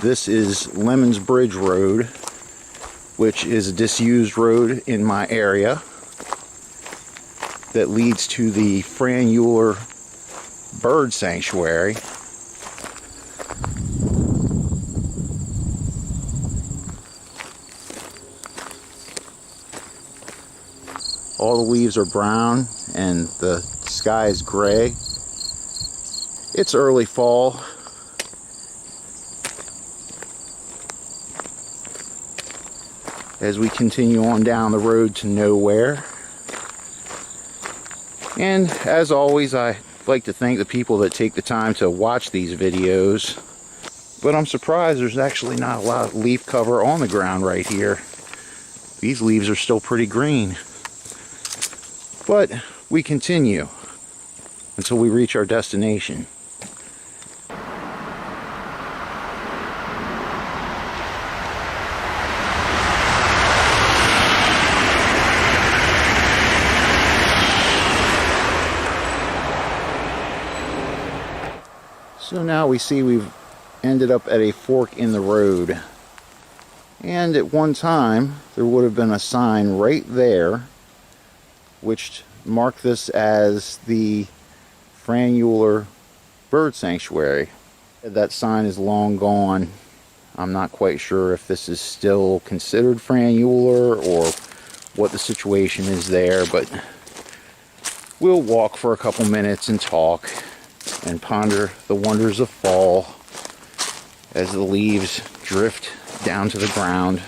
This is Lemons Bridge Road, which is a disused road in my area that leads to the Fran Euler Bird Sanctuary. All the leaves are brown and the sky is gray. It's early fall. As we continue on down the road to nowhere. And as always, I like to thank the people that take the time to watch these videos. But I'm surprised there's actually not a lot of leaf cover on the ground right here. These leaves are still pretty green. But we continue until we reach our destination. So now we see we've ended up at a fork in the road. And at one time, there would have been a sign right there which marked this as the Fran Euler Bird Sanctuary. That sign is long gone. I'm not quite sure if this is still considered Fran Euler or what the situation is there, but we'll walk for a couple minutes and talk and ponder the wonders of fall as the leaves drift down to the ground.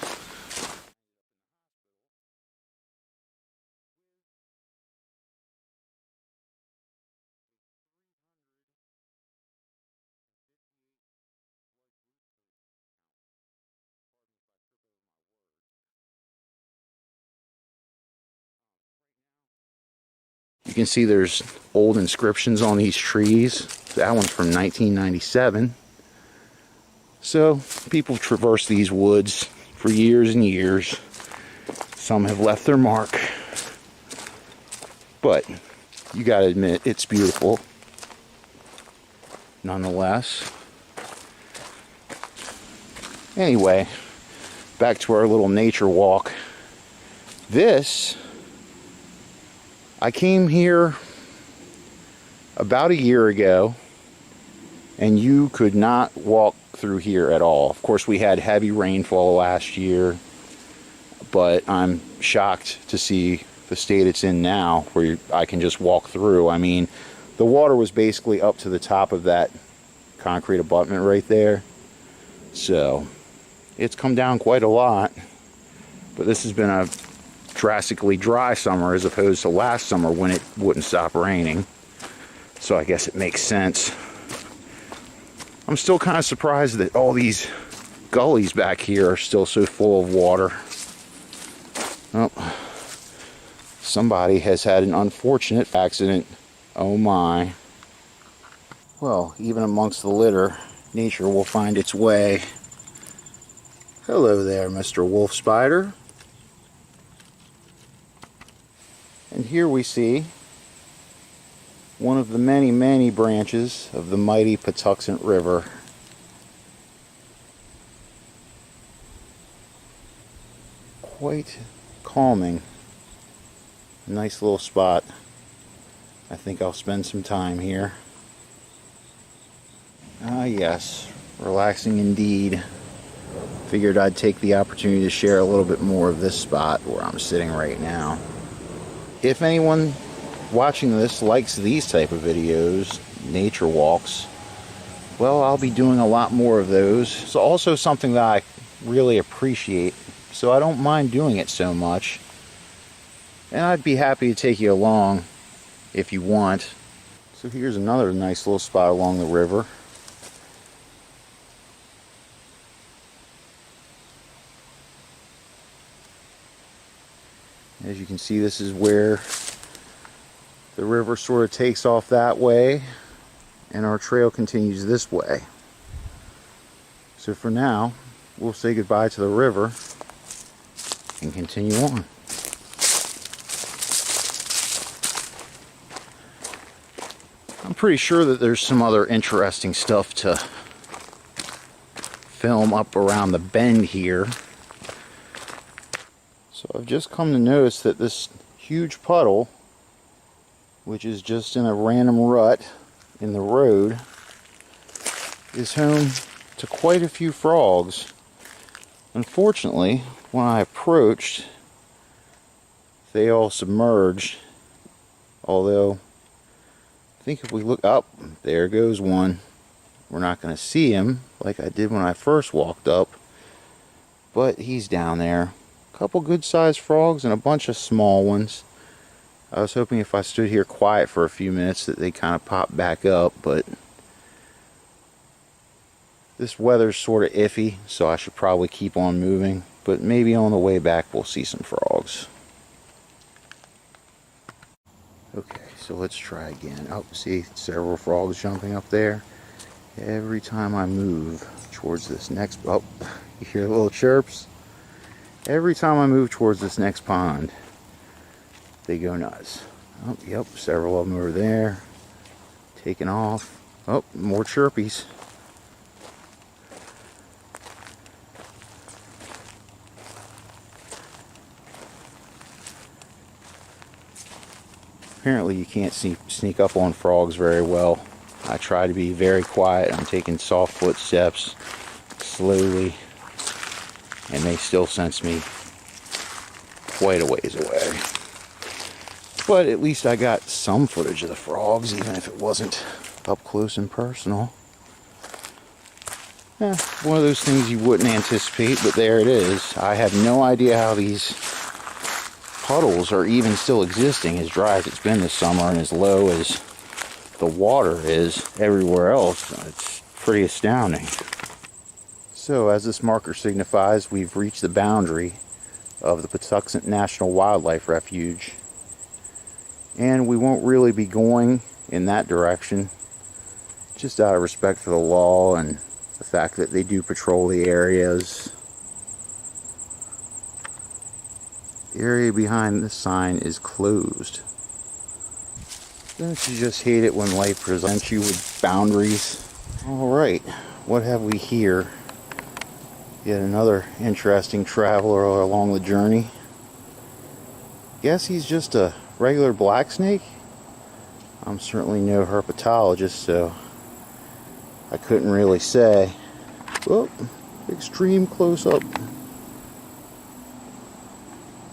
You can see there's old inscriptions on these trees. That one's from 1997. So people traverse these woods for years and years. Some have left their mark. But you gotta admit, it's beautiful nonetheless. Anyway, back to our little nature walk. I came here about a year ago, and you could not walk through here at all. Of course, we had heavy rainfall last year, but I'm shocked to see the state it's in now, where I can just walk through. I mean, the water was basically up to the top of that concrete abutment right there. So, it's come down quite a lot, but this has been a drastically dry summer as opposed to last summer when it wouldn't stop raining. So I guess it makes sense. I'm still kind of surprised that all these gullies back here are still so full of water. Oh, somebody has had an unfortunate accident. Oh my. Well, even amongst the litter, nature will find its way. Hello there, Mr. Wolf Spider. And here we see one of the many, many branches of the mighty Patuxent River. Quite calming. Nice little spot. I think I'll spend some time here. Ah yes, relaxing indeed. Figured I'd take the opportunity to share a little bit more of this spot where I'm sitting right now. If anyone watching this likes these type of videos, nature walks, well, I'll be doing a lot more of those. It's also something that I really appreciate, so I don't mind doing it so much. And I'd be happy to take you along if you want. So here's another nice little spot along the river. As you can see, this is where the river sort of takes off that way, and our trail continues this way. So for now, we'll say goodbye to the river and continue on. I'm pretty sure that there's some other interesting stuff to film up around the bend here. So I've just come to notice that this huge puddle, which is just in a random rut in the road, is home to quite a few frogs. Unfortunately, when I approached, they all submerged. Although, I think if we look up, there goes one. We're not going to see him like I did when I first walked up, but he's down there. A couple good sized frogs and a bunch of small ones. I was hoping if I stood here quiet for a few minutes that they kind of pop back up, but this weather's sort of iffy, so I should probably keep on moving. But maybe on the way back we'll see some frogs. Okay, so let's try again. Oh, see several frogs jumping up there. Every time I move towards this next... Oh, you hear the little chirps? Every time I move towards this next pond, they go nuts. Oh, yep, several of them over there. Taking off. Oh, more chirpies. Apparently you can't sneak up on frogs very well. I try to be very quiet. I'm taking soft footsteps, slowly, and they still sense me quite a ways away. But at least I got some footage of the frogs, even if it wasn't up close and personal. One of those things you wouldn't anticipate, but there it is. I have no idea how these puddles are even still existing as dry as it's been this summer and as low as the water is everywhere else. It's pretty astounding. So as this marker signifies, we've reached the boundary of the Patuxent National Wildlife Refuge, and we won't really be going in that direction, just out of respect for the law and the fact that they do patrol the areas. The area behind this sign is closed. Don't you just hate it when life presents you with boundaries? Alright, what have we here? Yet another interesting traveler along the journey. Guess he's just a regular black snake? I'm certainly no herpetologist, so I couldn't really say. Oh, extreme close-up.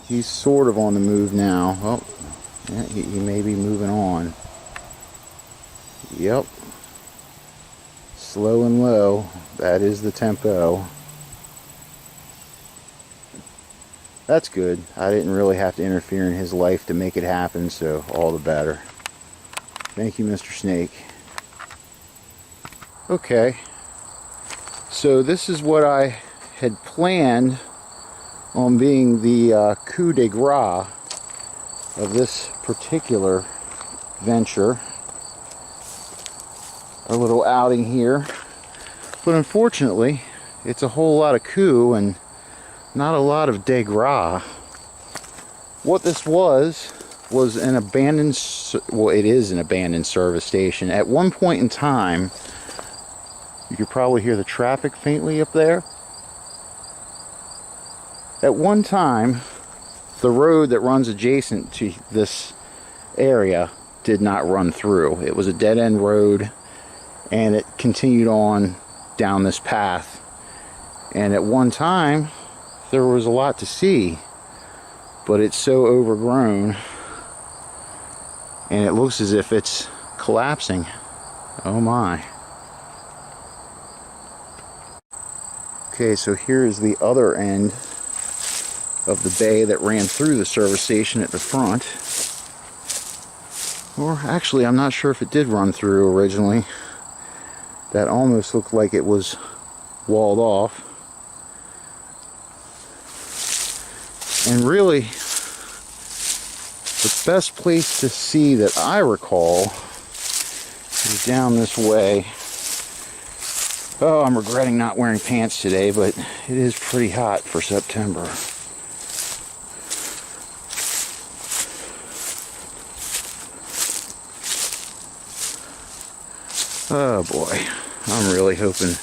He's sort of on the move now. Oh, yeah, he may be moving on. Yep. Slow and low. That is the tempo. That's good. I didn't really have to interfere in his life to make it happen, so all the better. Thank you, Mr. Snake. Okay. So this is what I had planned on being the coup de grace of this particular venture. A little outing here. But unfortunately, it's a whole lot of coup and not a lot of de grace. What this was an abandoned, well, it is an abandoned service station. At one point in time, you could probably hear the traffic faintly up there. At one time, the road that runs adjacent to this area did not run through. It was a dead-end road, and it continued on down this path. And at one time, there was a lot to see, but it's so overgrown, and it looks as if it's collapsing. Oh my. Okay, so here's the other end of the bay that ran through the service station at the front. Or actually, I'm not sure if it did run through originally. That almost looked like it was walled off. And really, the best place to see that I recall is down this way. Oh, I'm regretting not wearing pants today, but it is pretty hot for September. Oh boy, I'm really hoping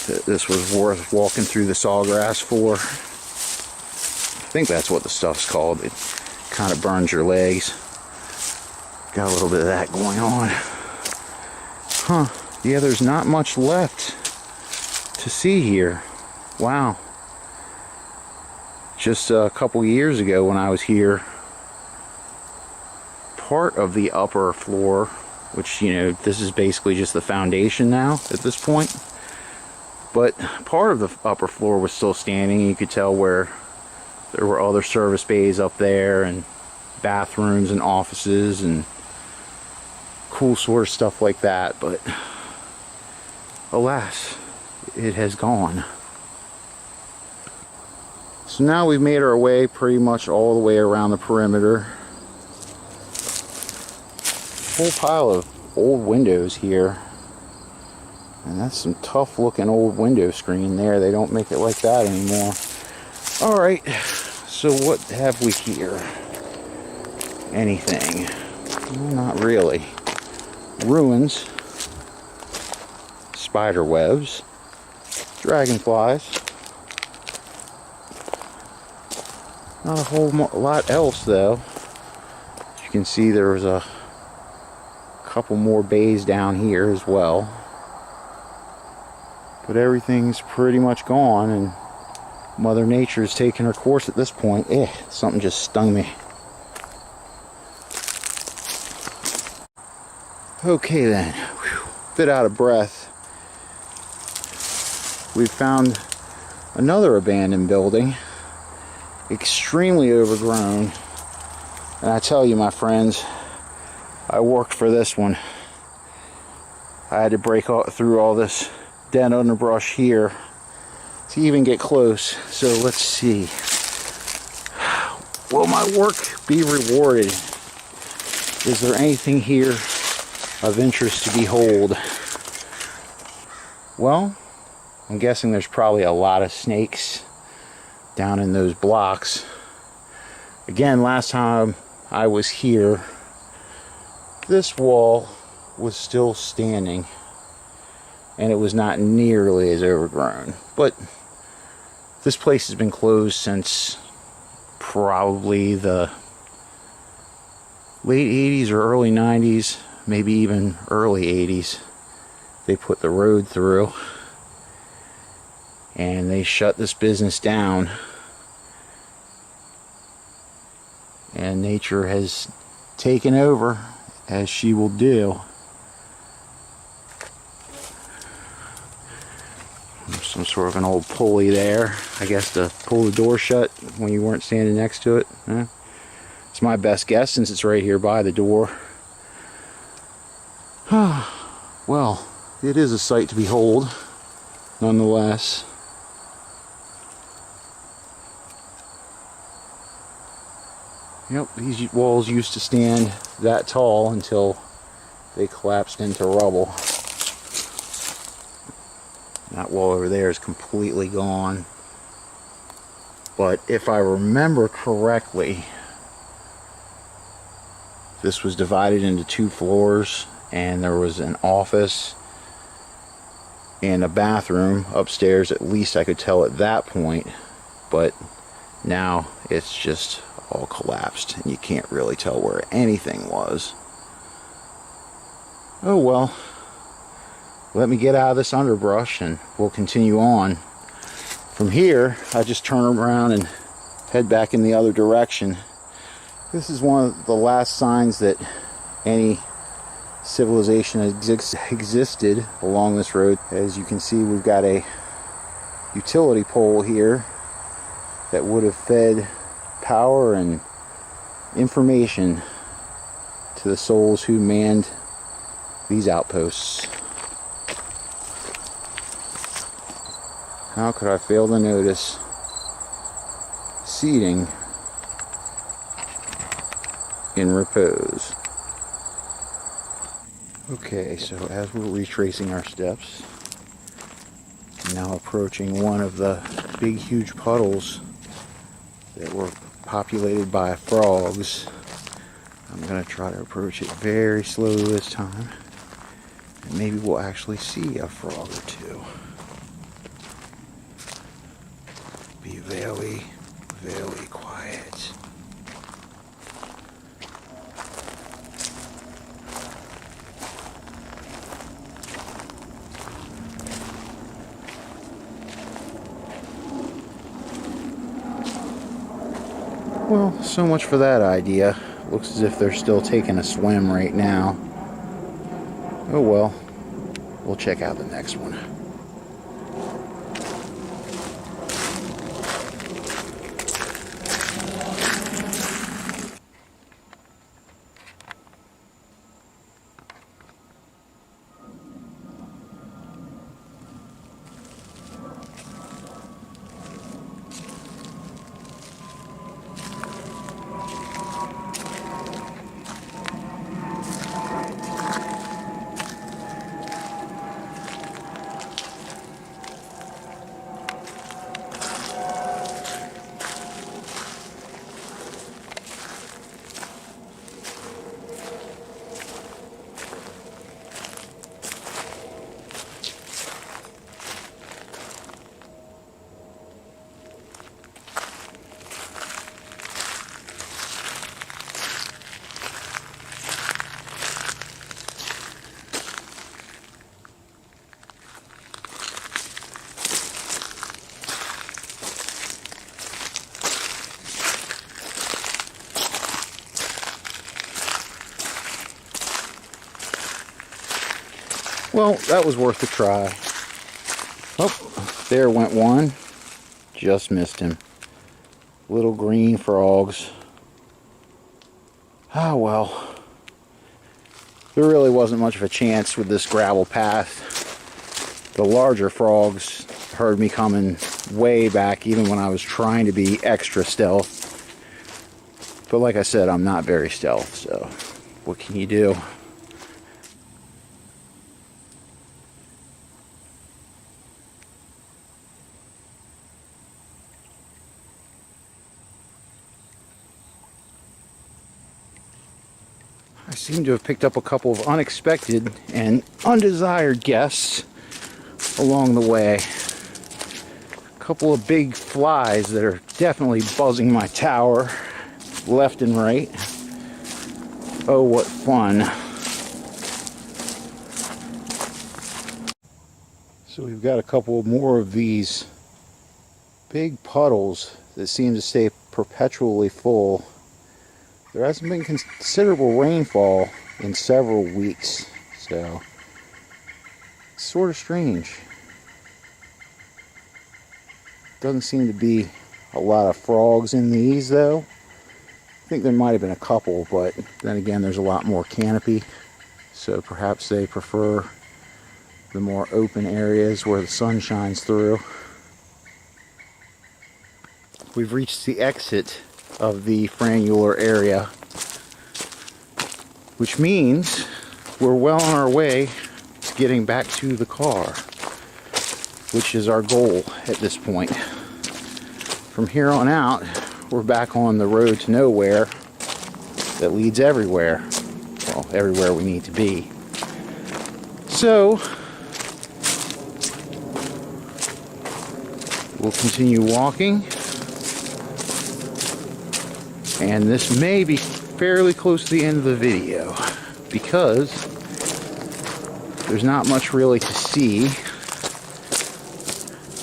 that this was worth walking through the sawgrass for. I think that's what the stuff's called. It kind of burns your legs. Got a little bit of that going on. Huh. Yeah, there's not much left to see here. Wow. Just a couple years ago when I was here, part of the upper floor, which, you know, this is basically just the foundation now at this point, but part of the upper floor was still standing. You could tell where there were other service bays up there and bathrooms and offices and cool sort of stuff like that, but alas, it has gone. So now we've made our way pretty much all the way around the perimeter. Whole pile of old windows here, and that's some tough looking old window screen there. They don't make it like that anymore. All right, so what have we here? Anything? Well, not really. Ruins, spider webs, dragonflies. Not a whole lot else though. As you can see, there was a couple more bays down here as well, but everything's pretty much gone, and Mother Nature is taking her course at this point. Something just stung me. Okay then, bit out of breath. We found another abandoned building, extremely overgrown, and I tell you, my friends, I worked for this one. I had to break through all this dead underbrush here to even get close. So let's see. Will my work be rewarded? Is there anything here of interest to behold? Well, I'm guessing there's probably a lot of snakes down in those blocks. Again, last time I was here, this wall was still standing and it was not nearly as overgrown, but this place has been closed since probably the late 80s or early 90s, maybe even early 80s. They put the road through and they shut this business down, and nature has taken over, as she will do. Some sort of an old pulley there, I guess, to pull the door shut when you weren't standing next to it. It's my best guess since it's right here by the door. Well, it is a sight to behold, nonetheless. Yep, these walls used to stand that tall until they collapsed into rubble. That wall over there is completely gone. But if I remember correctly, this was divided into 2 floors, and there was an office and a bathroom upstairs, at least I could tell at that point. But now it's just all collapsed and you can't really tell where anything was. Oh well, let me get out of this underbrush and we'll continue on. From here, I just turn around and head back in the other direction. This is one of the last signs that any civilization existed along this road. As you can see, we've got a utility pole here that would have fed power and information to the souls who manned these outposts. How could I fail to notice seating in repose? Okay, so as we're retracing our steps, now approaching one of the big huge puddles that were populated by frogs. I'm going to try to approach it very slowly this time, and maybe we'll actually see a frog or two. be very, very quiet. Well, so much for that idea. Looks as if they're still taking a swim right now. Oh well, we'll check out the next one. Well, that was worth a try. Oh, there went one. Just missed him. Little green frogs. Ah, well. There really wasn't much of a chance with this gravel path. The larger frogs heard me coming way back, even when I was trying to be extra stealth. But like I said, I'm not very stealth, so what can you do? I seem to have picked up a couple of unexpected and undesired guests along the way. A couple of big flies that are definitely buzzing my tower left and right. Oh, what fun. So we've got a couple more of these big puddles that seem to stay perpetually full. There hasn't been considerable rainfall in several weeks, so it's sort of strange. Doesn't seem to be a lot of frogs in these, though. I think there might have been a couple, but then again, there's a lot more canopy, so perhaps they prefer the more open areas where the sun shines through. We've reached the exit of the franular area, which means we're well on our way to getting back to the car, which is our goal at this point. From here on out, we're back on the road to nowhere that leads everywhere. Well, everywhere we need to be. So we'll continue walking. And this may be fairly close to the end of the video because there's not much really to see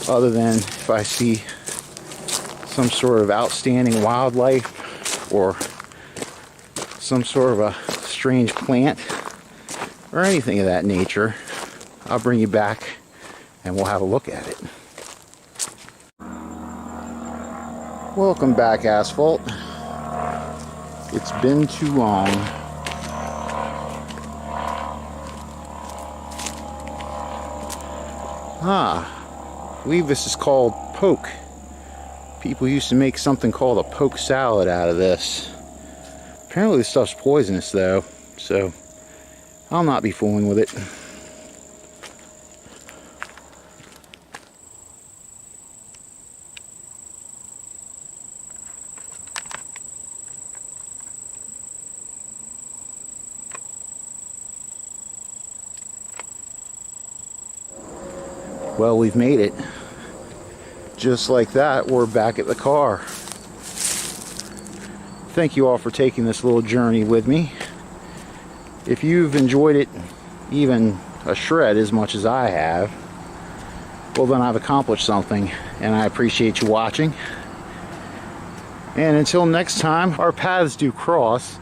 other than if I see some sort of outstanding wildlife or some sort of a strange plant or anything of that nature. I'll bring you back and we'll have a look at it. Welcome back, Asphalt. It's been too long. I believe this is called poke. People used to make something called a poke salad out of this. Apparently this stuff's poisonous though, so I'll not be fooling with it. Well, we've made it. Just like that, we're back at the car. Thank you all for taking this little journey with me. If you've enjoyed it even a shred as much as I have, well then I've accomplished something, and I appreciate you watching. And until next time our paths do cross,